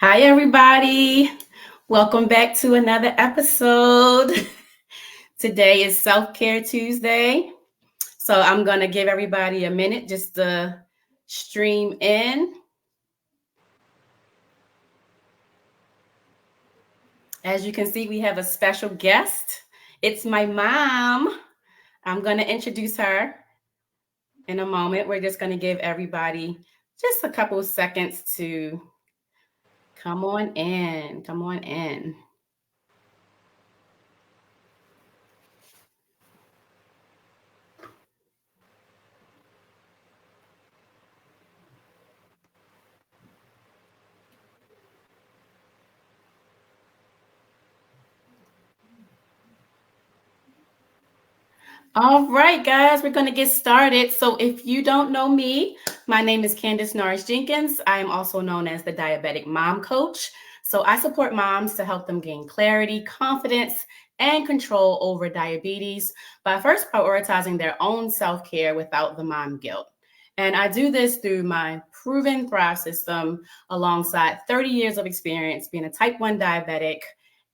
Hi, everybody. Welcome back to another episode. Today is Self Care Tuesday. So I'm going to give everybody a minute just to stream in. As you can see, we have a special guest. It's my mom. I'm going to introduce her in a moment. We're just going to give everybody just a couple of seconds to come on in. Come on in. All right, guys, we're going to get started. So, if you don't know me, my name is Candace Norris Jenkins. I am also known as the Diabetic Mom Coach. So, I support moms to help them gain clarity, confidence, and control over diabetes by first prioritizing their own self care without the mom guilt. And I do this through my proven Thrive system alongside 30 years of experience being a type 1 diabetic.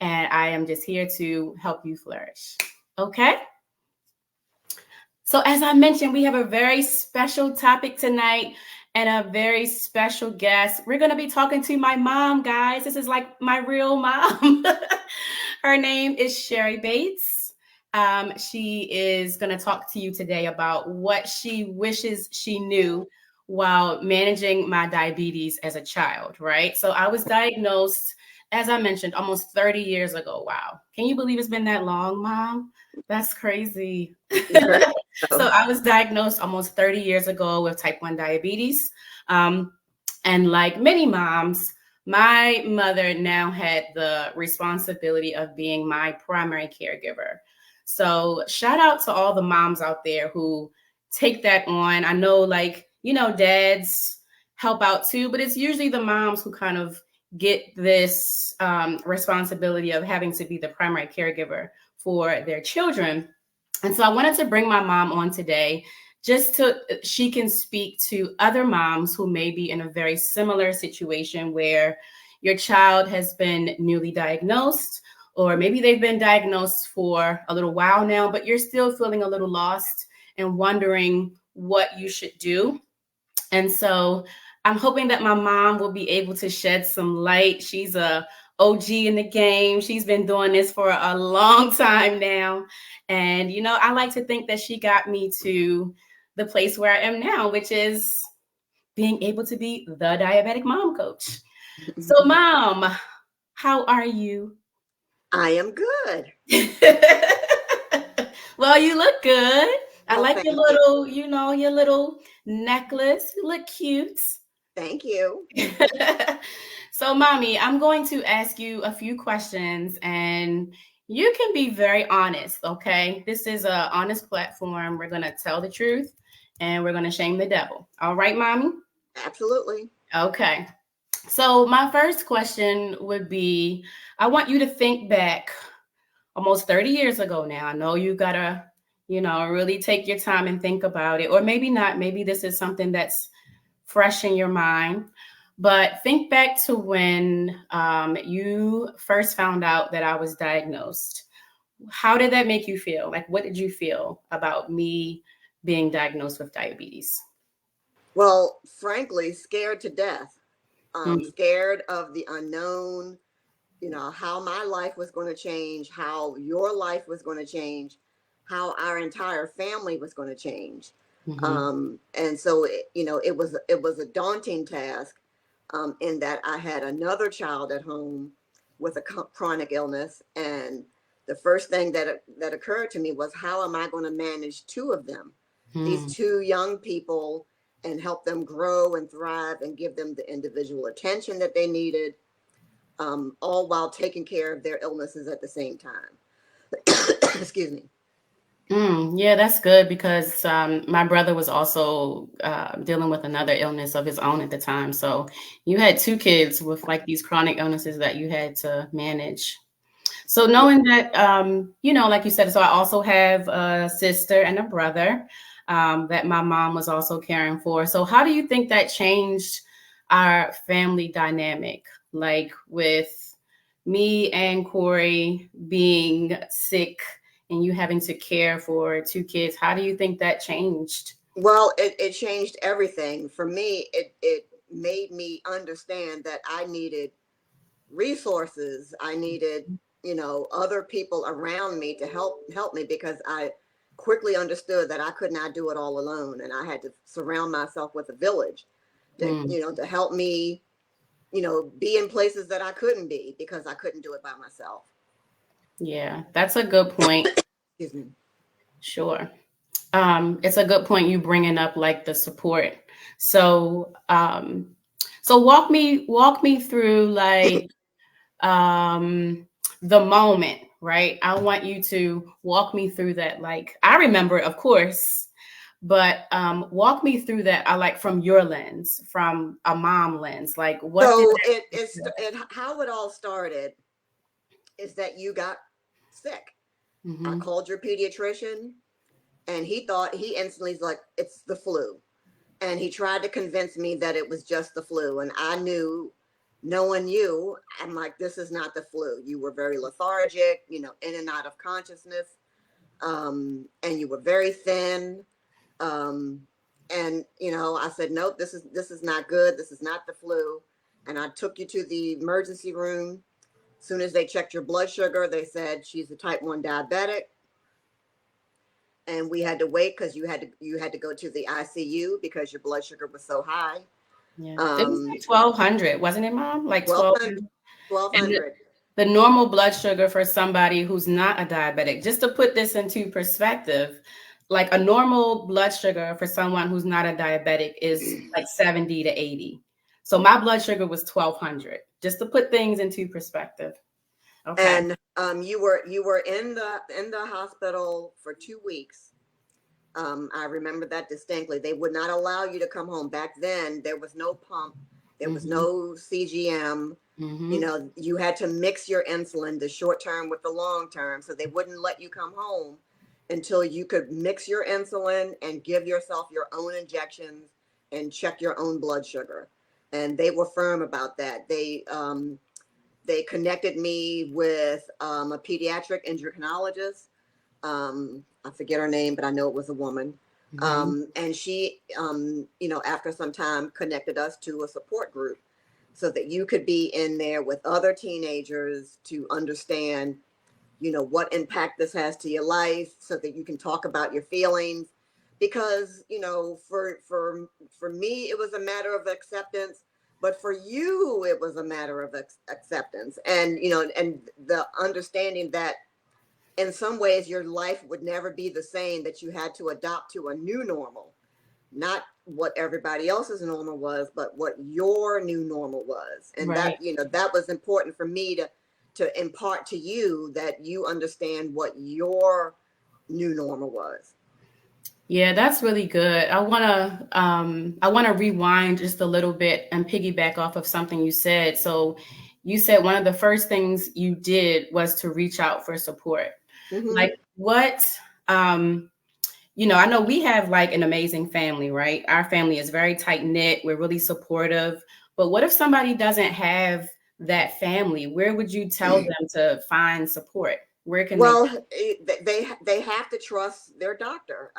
And I am just here to help you flourish. Okay? So, as I mentioned, we have a very special topic tonight and a very special guest. We're going to be talking to my mom, guys. This is like my real mom. Her name is Sherry Bates. She is going to talk to you today about what she wishes she knew while managing my diabetes as a child, right? So, I was diagnosed, as I mentioned, almost 30 years ago. Wow. Can you believe it's been that long, Mom? That's crazy. So I was diagnosed almost 30 years ago with type 1 diabetes. And like many moms, my mother now had the responsibility of being my primary caregiver. So shout out to all the moms out there who take that on. I know, like, dads help out too, but it's usually the moms who kind of get this responsibility of having to be the primary caregiver for their children. And so I wanted to bring my mom on today just so she can speak to other moms who may be in a very similar situation where your child has been newly diagnosed, or maybe they've been diagnosed for a little while now, but you're still feeling a little lost and wondering what you should do. And so I'm hoping that my mom will be able to shed some light. She's a OG in the game. She's been doing this for a long time now. And, I like to think that she got me to the place where I am now, which is being able to be the diabetic mom coach. So, Mom, how are you? I am good. Well, you look good. I Well, like your thank you. little necklace. You look cute. Thank you. So, Mommy, I'm going to ask you a few questions and you can be very honest, okay? This is an honest platform. We're going to tell the truth and we're going to shame the devil. All right, Mommy? Absolutely. Okay. So, my first question would be, I want you to think back almost 30 years ago now. I know you got to, really take your time and think about it. Or maybe not. Maybe this is something that's fresh in your mind. But think back to when you first found out that I was diagnosed. How did that make you feel? Like, what did you feel about me being diagnosed with diabetes? Well, frankly, scared to death. Mm, Scared of the unknown, how my life was going to change, how your life was going to change, how our entire family was going to change. mhm. And so, it was a daunting task in that I had another child at home with a chronic illness. And the first thing that occurred to me was, how am I going to manage two of them, these Mm. two young people, and help them grow and thrive and give them the individual attention that they needed, all while taking care of their illnesses at the same time. Excuse me. Yeah, that's good because my brother was also dealing with another illness of his own at the time. So you had two kids with like these chronic illnesses that you had to manage. So Yeah. knowing that, like you said, so I also have a sister and a brother that my mom was also caring for. So how do you think that changed our family dynamic? like with me and Corey being sick and you having to care for two kids? How do you think that changed? Well, it changed everything for me. It made me understand that I needed resources. I needed, other people around me to help me, because I quickly understood that I could not do it all alone, and I had to surround myself with a village to, Mm, to help me, be in places that I couldn't be because I couldn't do it by myself. yeah, that's a good point. Excuse me. Sure. It's a good point you bringing up like the support. So, so walk me through like the moment, right? I want you to walk me through that. Like I remember it, of course, but walk me through that. I like from your lens, from a mom lens. Like what did So that? how it all started is that you got sick. I Mm-hmm. called your pediatrician, and he instantly is like, it's the flu. And he tried to convince me that it was just the flu. And I knew, knowing you, I'm like, this is not the flu. You were very lethargic, in and out of consciousness. And you were very thin. Um, and I said, nope, this is not good. This is not the flu. And I took you to the emergency room. As soon as they checked your blood sugar, they said she's a type 1 diabetic, and we had to wait because you had to go to the ICU because your blood sugar was so high. Yeah, it was Um, like 1200, wasn't it, Mom? Like 1200, 1200. And 1200. the normal blood sugar for somebody who's not a diabetic, just to put this into perspective, like a normal blood sugar for someone who's not a diabetic is like 70 to 80. So my blood sugar was 1200, just to put things into perspective. Okay. And you were in the hospital for 2 weeks. I remember that distinctly. They would not allow you to come home. Back then, there was no pump, there was Mm-hmm. no CGM. Mm-hmm. You had to mix your insulin, the short term with the long term. So they wouldn't let you come home until you could mix your insulin and give yourself your own injections and check your own blood sugar. And they were firm about that. They connected me with a pediatric endocrinologist. I forget her name, but I know it was a woman. Mm-hmm. And she, after some time, connected us to a support group so that you could be in there with other teenagers to understand, what impact this has to your life, so that you can talk about your feelings. Because, for me, it was a matter of acceptance, but for you, it was a matter of acceptance. And, and the understanding that in some ways your life would never be the same, that you had to adopt to a new normal, not what everybody else's normal was, but what your new normal was. And Right. that was important for me to impart to you, that you understand what your new normal was. Yeah, that's really good. I wanna rewind just a little bit and piggyback off of something you said. So you said one of the first things you did was to reach out for support. Hmm. Like what um I know we have like an amazing family, right? Our family is very tight knit. We're really supportive. But what if somebody doesn't have that family? Where would you tell them to find support? Where can they? Well, they have to trust their doctor.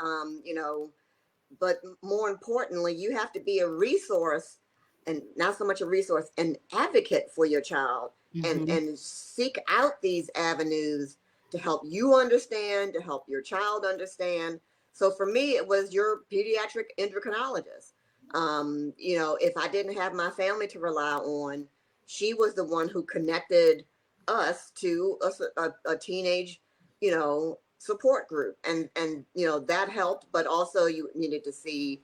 But more importantly, you have to be a resource, and not so much a resource, an advocate for your child, and Mhm. and seek out these avenues to help you understand, to help your child understand. So for me, it was your pediatric endocrinologist. If I didn't have my family to rely on, she was the one who connected us to a teenage, support group. And that helped. But also, you needed to see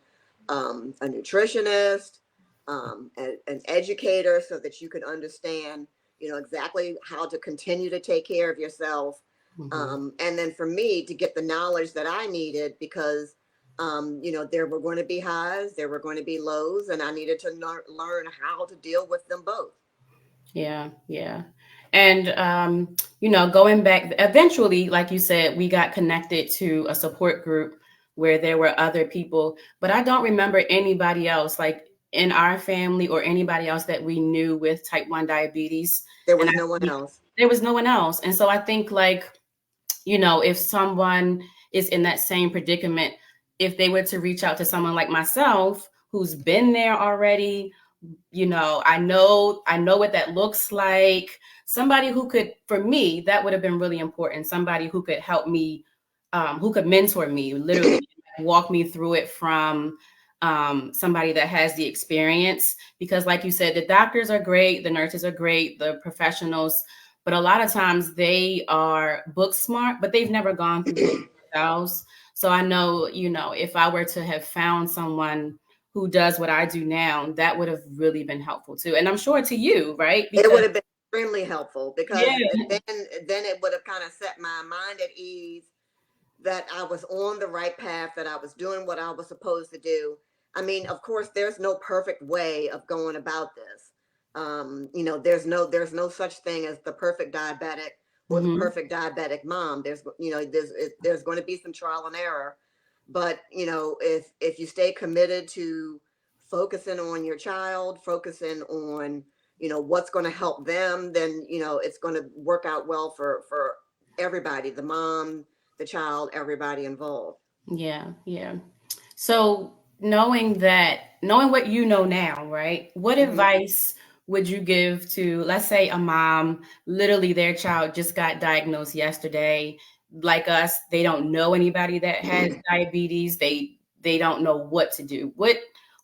a nutritionist, an educator, so that you could understand, exactly how to continue to take care of yourself. Mhm. And then for me to get the knowledge that I needed, because there were going to be highs, there were going to be lows, and I needed to learn how to deal with them both. Yeah, yeah. And going back eventually, like you said, we got connected to a support group where there were other people, but I don't remember anybody else. Like in our family or anybody else that we knew with type 1 diabetes. There And was no one else. there was no one else. And so I think, like, if someone is in that same predicament, if they were to reach out to someone like myself who's been there already, I know what that looks like. Somebody who could, for me, that would have been really important. Somebody who could help me, who could mentor me, literally walk me through it from somebody that has the experience. Because, like you said, the doctors are great, the nurses are great, the professionals, but a lot of times they are book smart, but they've never gone through things themselves. So I know, if I were to have found someone who does what I do now, that would have really been helpful too. And I'm sure to you, right? It Because would have been extremely helpful, because yeah. then it would have kind of set my mind at ease that I was on the right path, that I was doing what I was supposed to do. I mean, of course, there's no perfect way of going about this. There's no such thing as the perfect diabetic or the Hmm. perfect diabetic mom. There's going to be some trial and error, but if you stay committed to focusing on your child, focusing on what's going to help them, then it's going to work out well for everybody, the mom, the child, everybody involved. Yeah, yeah. So knowing what you know now, right? What Mhm. advice would you give to, let's say, a mom, literally their child just got diagnosed yesterday, like us, they don't know anybody that has diabetes, they don't know what to do. What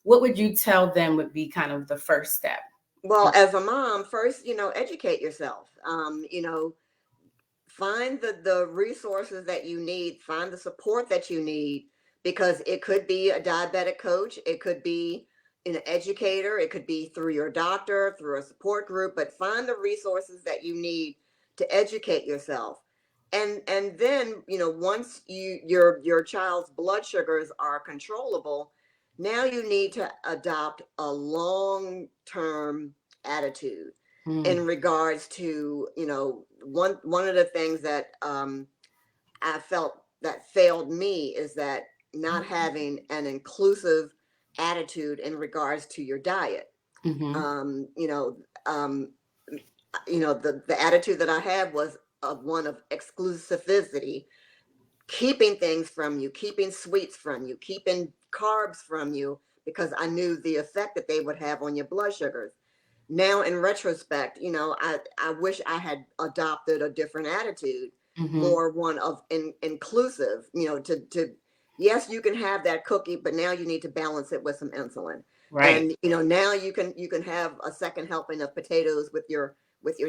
would you tell them would be kind of the first step? Well, as a mom, first, educate yourself. Find the resources that you need, find the support that you need, because it could be a diabetic coach, it could be an educator, it could be through your doctor, through a support group, but find the resources that you need to educate yourself. And then, once your child's blood sugars are controllable, now you need to adopt a long-term attitude Mm, in regards to, one of the things that I felt that failed me is that not having an inclusive attitude in regards to your diet. mm-hmm, um, you know um, the attitude that I had was of one of exclusivity, keeping things from you, keeping sweets from you, keeping carbs from you, because I knew the effect that they would have on your blood sugars. Now, in retrospect, I wish I had adopted a different attitude, mm-hmm. more one of inclusive, to yes, you can have that cookie, but now you need to balance it with some insulin. Right, And now you can have a second helping of potatoes with your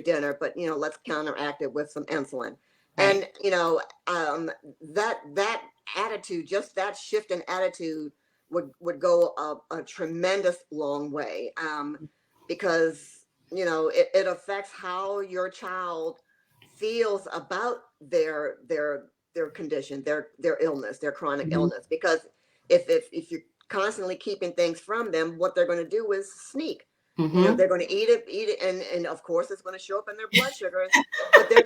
dinner, but let's counteract it with some insulin. right. And that attitude, just that shift in attitude, would go a tremendous long way. Because it affects how your child feels about their condition, their illness, their chronic Mm-hmm, illness. Because if you're constantly keeping things from them, what they're going to do is sneak. mm-hmm. They're going to eat it, and of course it's going to show up in their blood sugars. But they're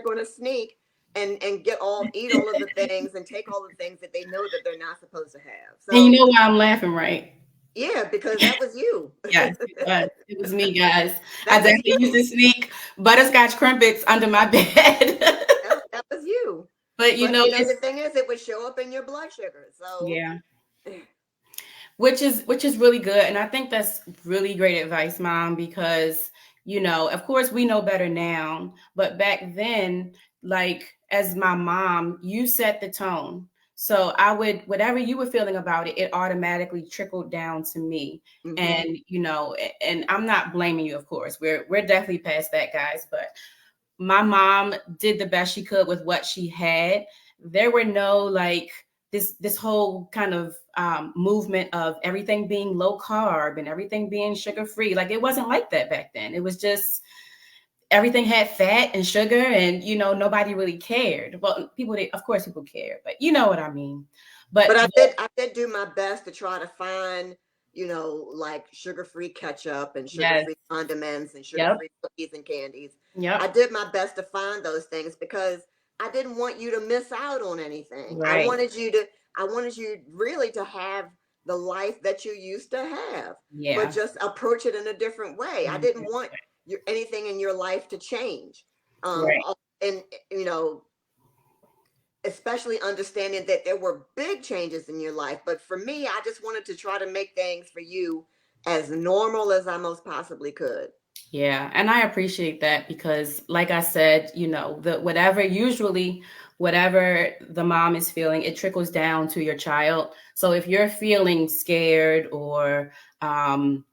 going to sneak and eat all of the things and take all the things that they know that they're not supposed to have. And you So know why I'm laughing, right? yeah, because that was you. Yes, it was. It was me, guys. I That was definitely used you. to sneak butterscotch crumpets under my bed. That was you. But But the it's thing is, it would show up in your blood sugar. So yeah, which is really good, and I think that's really great advice, Mom, because of course we know better now, but back then, like, as my mom, you set the tone. So I would, whatever you were feeling about it, it automatically trickled down to me. hmm And and I'm not blaming you, of course. We're definitely past that, guys, but my mom did the best she could with what she had. There were no, like, this whole kind of movement of everything being low carb and everything being sugar free. Like, it wasn't like that back then. It was just everything had fat and sugar, and nobody really cared. Well, of course people cared, but you know what I mean. But but I did do my best to try to find, like sugar-free ketchup and yes, sugar-free condiments and yep, sugar-free cookies and candies. I yep, did my best to find those things, because I didn't want you to miss out on anything. I right, wanted you really to have the life that you used to have, but Yeah. just approach it in a different way. I didn't want anything in your life to change. Right. And, you know, especially understanding that there were big changes in your life. But for me, I just wanted to try to make things for you as normal as I most possibly could. Yeah, and I appreciate that because like I said, the whatever the mom is feeling, it trickles down to your child. So if you're feeling scared or um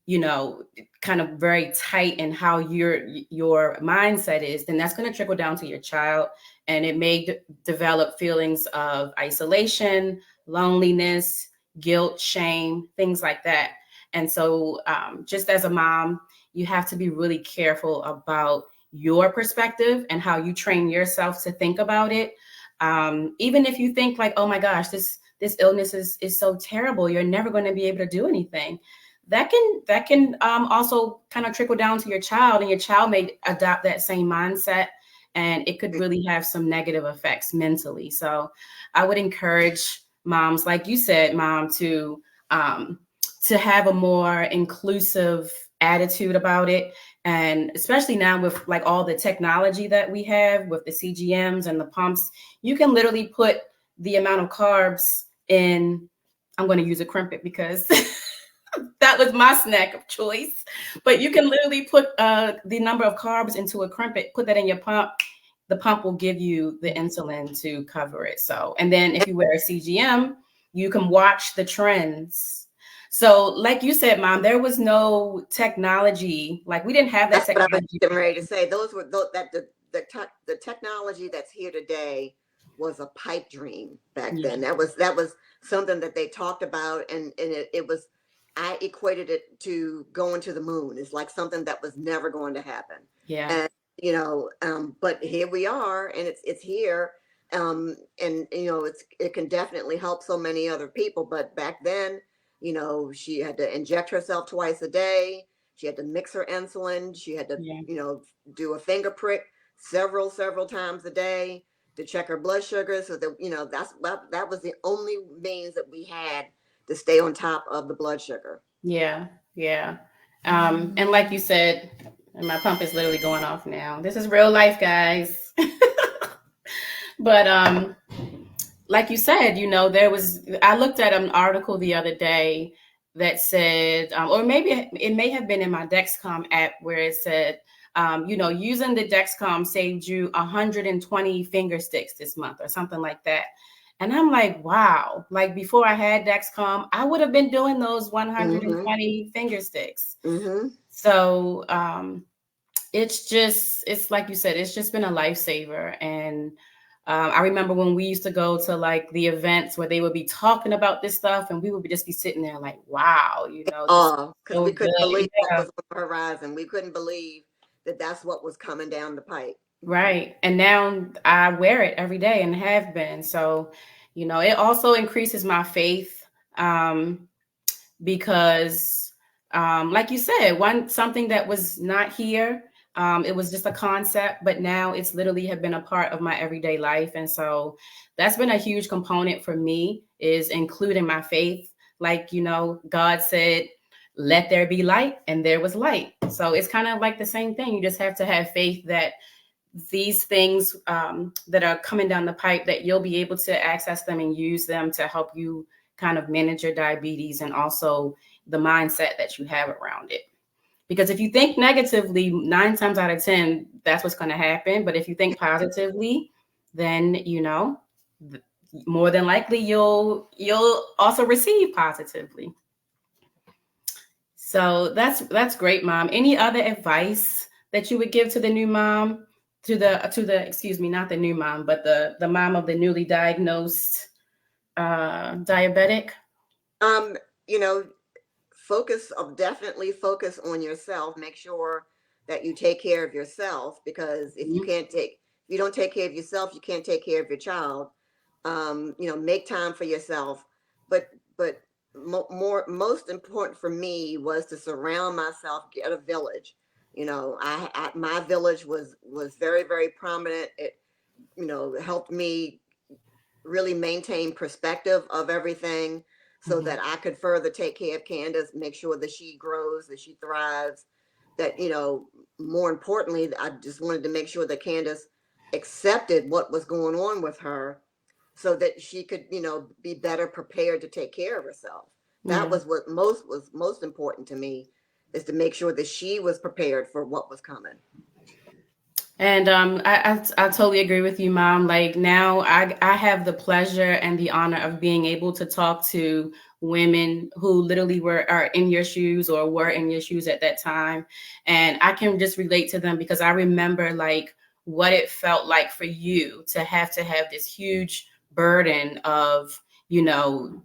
you know kind of very tight in how your mindset is, then that's going to trickle down to your child, and it may develop feelings of isolation, loneliness, guilt, shame, things like that. And so just as a mom, you have to be really careful about your perspective and how you train yourself to think about it. Even if you think like, oh my gosh, this illness is so terrible, you're never going to be able to do anything, that can also kind of trickle down to your child, and your child may adopt that same mindset, and it could really have some negative effects mentally. So I would encourage moms, like you said, mom, um, to have a more inclusive attitude about it. And especially now with like all the technology that we have with the CGMs and the pumps, you can literally put the amount of carbs in. I'm going to use a crimpet because that was my snack of choice. But you can literally put the number of carbs into a crimpet, put that in your pump. The pump will give you the insulin to cover it. So, and then if you wear a CGM, you can watch the trends. So, like you said, mom, there was no technology. Like we didn't have that That's what I was technology. getting ready to say. Those were that the technology that's here today was a pipe dream back Yeah. then. That was something that they talked about, and it was. I equated it to going to the moon. It's like something that was never going to happen. Yeah. And but here we are, and it's here. And it can definitely help so many other people. But back then, she had to inject herself twice a day. She had to mix her insulin. She had to, Yeah. do a finger prick several times a day to check her blood sugar. So that, that was the only means that we had to stay on top of the blood sugar. Yeah. Yeah. And like you said, and my pump is literally going off now. This is real life, guys. But like you said, I looked at an article the other day that said, or maybe it may have been in my Dexcom app where it said, using the Dexcom saved you 120 finger sticks this month or something like that. And I'm like, wow, like before I had Dexcom, I would have been doing those Mm-hmm. 120 finger sticks. Mm-hmm. So it's like you said, it's just been a lifesaver. And I remember when we used to go to like the events where they would be talking about this stuff, and we would just be sitting there like, wow, this is Oh, because so we couldn't good. believe what Yeah, was on the horizon. We couldn't believe that that's what was coming down the pipe. right. And now I wear it every day and have been. So, it also increases my faith. Because like you said, something that was not here, it was just a concept, but now it's literally have been a part of my everyday life. And so that's been a huge component for me, is including my faith. Like, God said, let there be light, and there was light. So it's kind of like the same thing. You just have to have faith that these things that are coming down the pipe, that you'll be able to access them and use them to help you kind of manage your diabetes, and also the mindset that you have around it. Because if you think negatively, 9 times out of 10, that's what's going to happen. But if you think positively, then, more than likely you'll also receive positively. So that's great, mom. Any other advice that you would give to the new mom, to the excuse me, not the new mom, but the mom of the newly diagnosed diabetic? Um, you know, definitely focus on yourself. Make sure that you take care of yourself, because if you don't take care of yourself, you can't take care of your child. Make time for yourself. But most important for me was to surround myself, get a village. My village was very prominent. It helped me really maintain perspective of everything. so Mhm. that I could further take care of Candace, make sure that she grows, that she thrives, that, more importantly, I just wanted to make sure that Candace accepted what was going on with her so that she could, be better prepared to take care of herself. That Yeah. was most important to me, is to make sure that she was prepared for what was coming. And I totally agree with you, Mom. Like now, I have the pleasure and the honor of being able to talk to women who literally are in your shoes or were in your shoes at that time, and I can just relate to them because I remember like what it felt like for you to have this huge burden of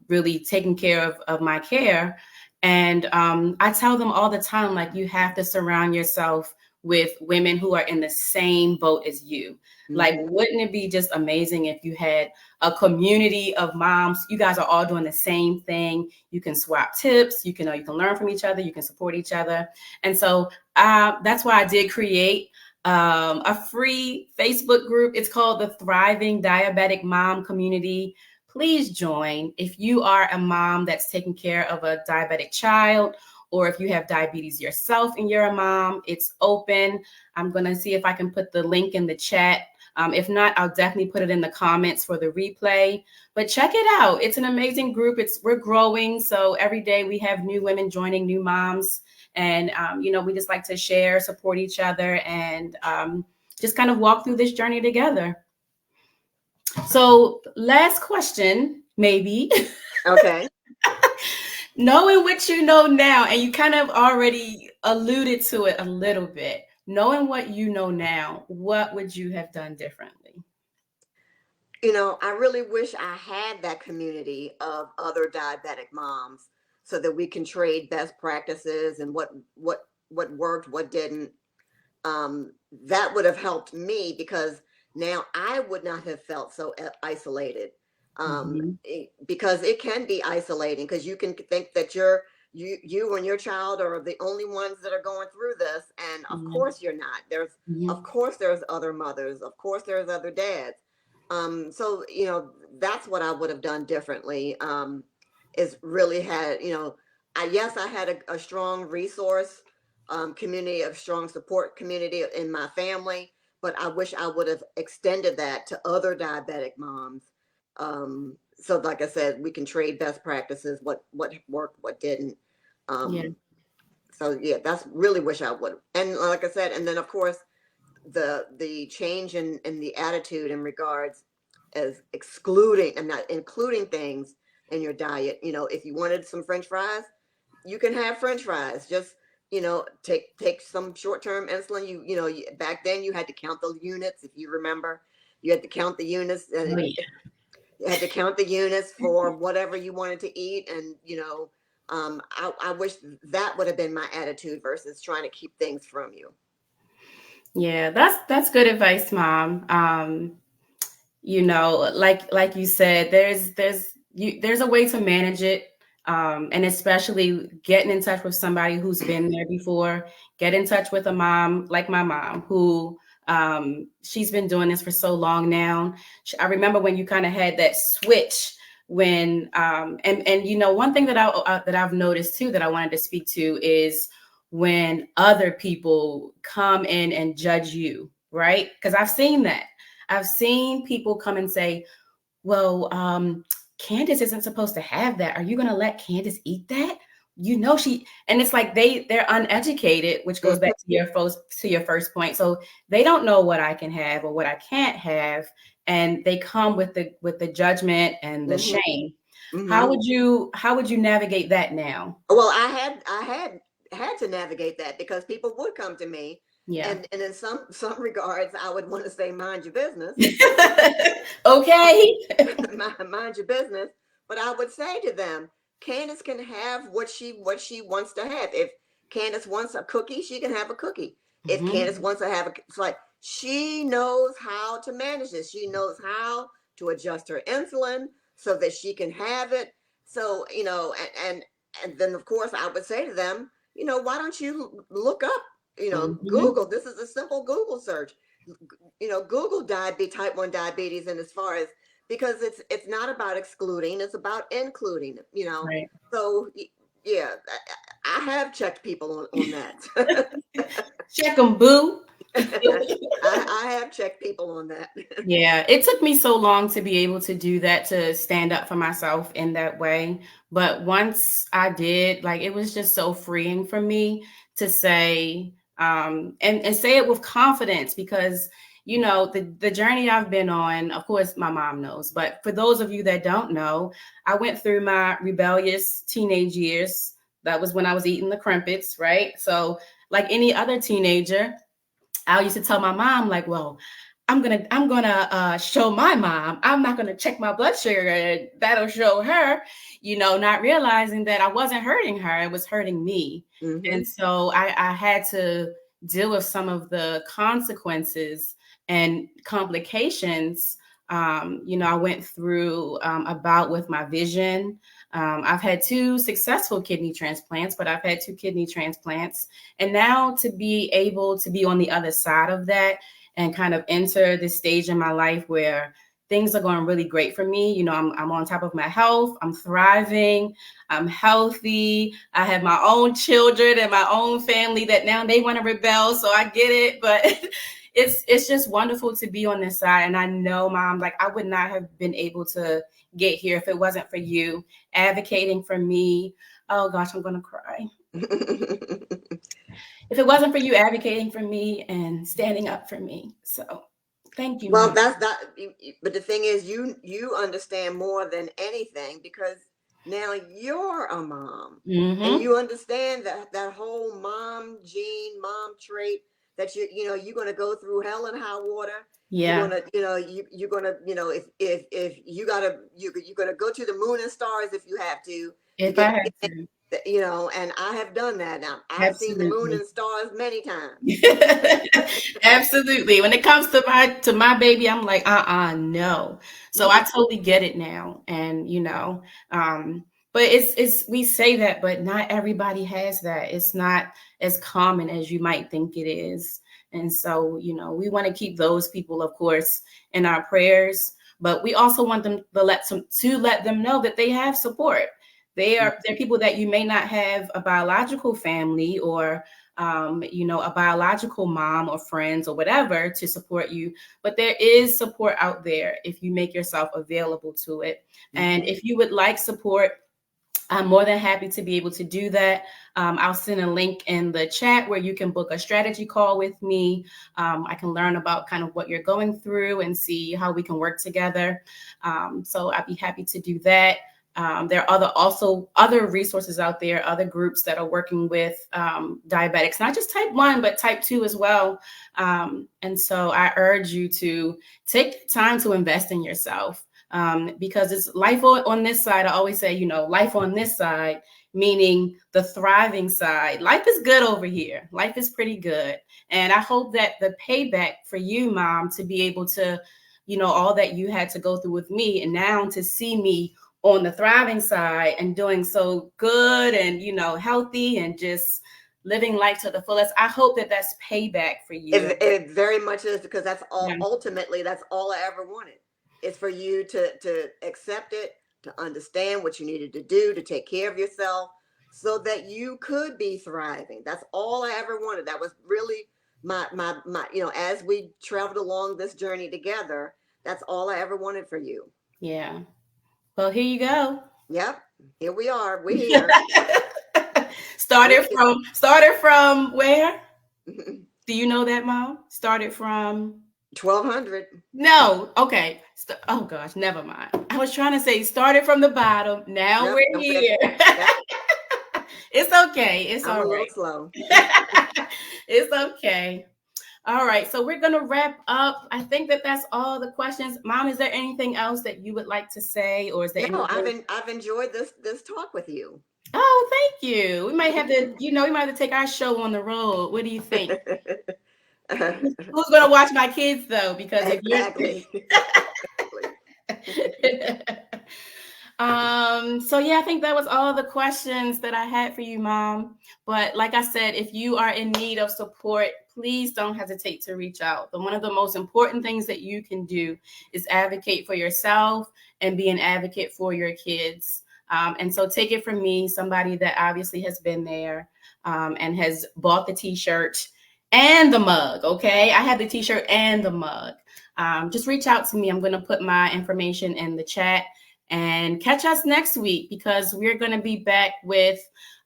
really taking care of my care. And I tell them all the time, like, you have to surround yourself with women who are in the same boat as you. Like, Mm-hmm. wouldn't it be just amazing if you had a community of moms? You guys are all doing the same thing. You can swap tips. You can learn from each other. You can support each other. And so that's why I did create a free Facebook group. It's called the Thriving Diabetic Mom Community. Please join if you are a mom that's taking care of a diabetic child, or if you have diabetes yourself and you're a mom. It's open. I'm going to see if I can put the link in the chat. If not, I'll definitely put it in the comments for the replay. But check it out. It's an amazing group. We're growing. So every day we have new women joining, new moms. And, we just like to share, support each other, and just kind of walk through this journey together. So, last question, maybe. Okay. Knowing what you know now, and you kind of already alluded to it a little bit, knowing what you know now, what would you have done differently? I really wish I had that community of other diabetic moms so that we can trade best practices and what worked, what didn't. That would have helped me, because now I would not have felt so isolated. Mhm. Because it can be isolating, because you can think that you and your child are the only ones that are going through this, and of Mhm. course you're not. Of Mhm. course there's other mothers, of course there's other dads. So that's what I would have done differently. Is really had, I had a strong resource community, of strong support community in my family, but I wish I would have extended that to other diabetic moms. So like I said, we can trade best practices, what worked, what didn't. Yeah. Um, so yeah, that's really wish I would. And like I said, and then of course the change in the attitude in regards as excluding and not including things in your diet. If you wanted some French fries, you can have French fries. Just take some short term insulin. Back then you had to count the units. If you remember, you had to count the units. Oh, yeah. You had to count the units for whatever you wanted to eat, and I wish that would have been my attitude versus trying to keep things from you. Yeah, that's good advice, Mom. Like you said, there's a way to manage it, and especially getting in touch with somebody who's been there before. Get in touch with a mom like my mom, who she's been doing this for so long now. I remember when you kind of had that switch, when and one thing that I've noticed too, that I wanted to speak to, is when other people come in and judge you, right? Because I've seen people come and say, well, Candace isn't supposed to have that. Are you going to let Candace eat that? And it's like they're uneducated, which goes back Mhm, to your first point. So they don't know what I can have or what I can't have. And they come with the judgment and the mhm, shame. mhm. How would you navigate that now? Well, I had to navigate that, because people would come to me, Yeah. and in some regards, I would want to say, mind your business. Okay. Mind your business. But I would say to them, Candace can have what she wants to have. If Candace wants a cookie, she can have a cookie. If Candace Mhm. wants to have it's like, she knows how to manage this. She knows how to adjust her insulin so that she can have it. So, and then of course I would say to them, why don't you look up, Mhm. Google. This is a simple Google search. Google type 1 diabetes, and as far as because it's not about excluding, it's about including, you know. Right. So yeah, I have checked people on that. Check them, boo. I have checked people on that. Yeah, it took me so long to be able to do that, to stand up for myself in that way. But once I did, like, it was just so freeing for me to say, and say it with confidence, because, you know, the journey I've been on, of course, my mom knows. But for those of you that don't know, I went through my rebellious teenage years. That was when I was eating the crumpets, right? So, like any other teenager, I used to tell my mom, like, well, I'm gonna show my mom. I'm not gonna check my blood sugar, and that'll show her, you know, not realizing that I wasn't hurting her, it was hurting me. Hmm. And so I had to deal with some of the consequences and complications. You know, I went through a bout with my vision. I've had 2 successful kidney transplants, but I've had 2 kidney transplants. And now to be able to be on the other side of that and kind of enter this stage in my life where things are going really great for me. You know, I'm on top of my health. I'm thriving. I'm healthy. I have my own children and my own family that now they want to rebel. So I get it, but it's just wonderful to be on this side. And I know, Mom, like, I would not have been able to get here if it wasn't for you advocating for me. Oh gosh, I'm gonna cry. If it wasn't for you advocating for me and standing up for me. So thank you, Well, Mom. that's not. But the thing is, you understand more than anything because now you're a mom, and Mm-hmm. you understand that whole mom gene, mom trait that you're going to go through hell and high water. You're Yeah. gonna, you're gonna, if you gotta, you're gonna go to the moon and stars if you have to If get I had everything, to. and I have done that. Now I've seen the moon Absolutely. and stars many times. Absolutely. When it comes to my baby, I'm like, no. So I totally get it now. And but it's we say that, but not everybody has that. It's not as common as you might think it is. And so, we want to keep those people, of course, in our prayers, but we also want them to let them know that they have support. They're people that you may not have a biological family or a biological mom or friends or whatever to support you, but there is support out there if you make yourself available to it. And Mhm. if you would like support, I'm more than happy to be able to do that. I'll send a link in the chat where you can book a strategy call with me. I can learn about kind of what you're going through and see how we can work together. So I'd be happy to do that. There are also other resources out there, other groups that are working with diabetics, not just type 1, but type 2 as well. And so I urge you to take time to invest in yourself. Because it's life on this side. I always say, life on this side, meaning the thriving side. Life is good over here. Life is pretty good. And I hope that the payback for you, Mom, to be able to, all that you had to go through with me, and now to see me on the thriving side and doing so good and, healthy and just living life to the fullest. I hope that that's payback for you. It very much is because that's all. Yeah. Ultimately, that's all I ever wanted. Is for you to accept it, to understand what you needed to do to take care of yourself, so that you could be thriving. That's all I ever wanted. That was really my. As we traveled along this journey together, that's all I ever wanted for you. Yeah. Well, here you go. Yep. Here we are. We're here. We're Started from where? Do you know that, Mom? Started from 1200. no. Okay. Oh gosh, never mind. I was trying to say started from the bottom. Now Yep. we're Don't forget. here. Yep. It's okay. It's I'm all a little right. slow. It's okay. All right. So we're gonna wrap up. I think that's all the questions. Mom, is there anything else that you would like to say, or is there No, anything? I've enjoyed this talk with you. Oh, thank you. We might have to, we might have to take our show on the road. What do you think? Who's going to watch my kids though? Because if you're Exactly. Exactly. so yeah, I think that was all the questions that I had for you, Mom. But like I said, if you are in need of support, please don't hesitate to reach out. But one of the most important things that you can do is advocate for yourself and be an advocate for your kids. And so take it from me, somebody that obviously has been there and has bought the t-shirt and the mug. Okay, I have the t-shirt and the mug. Just reach out to me. I'm going to put my information in the chat, and catch us next week because we're going to be back with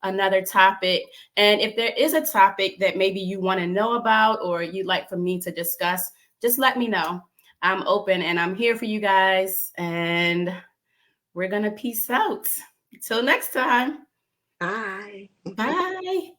another topic. And if there is a topic that maybe you want to know about or you'd like for me to discuss, just let me know. I'm open and I'm here for you guys. And we're going to peace out. Till next time. Bye. Bye.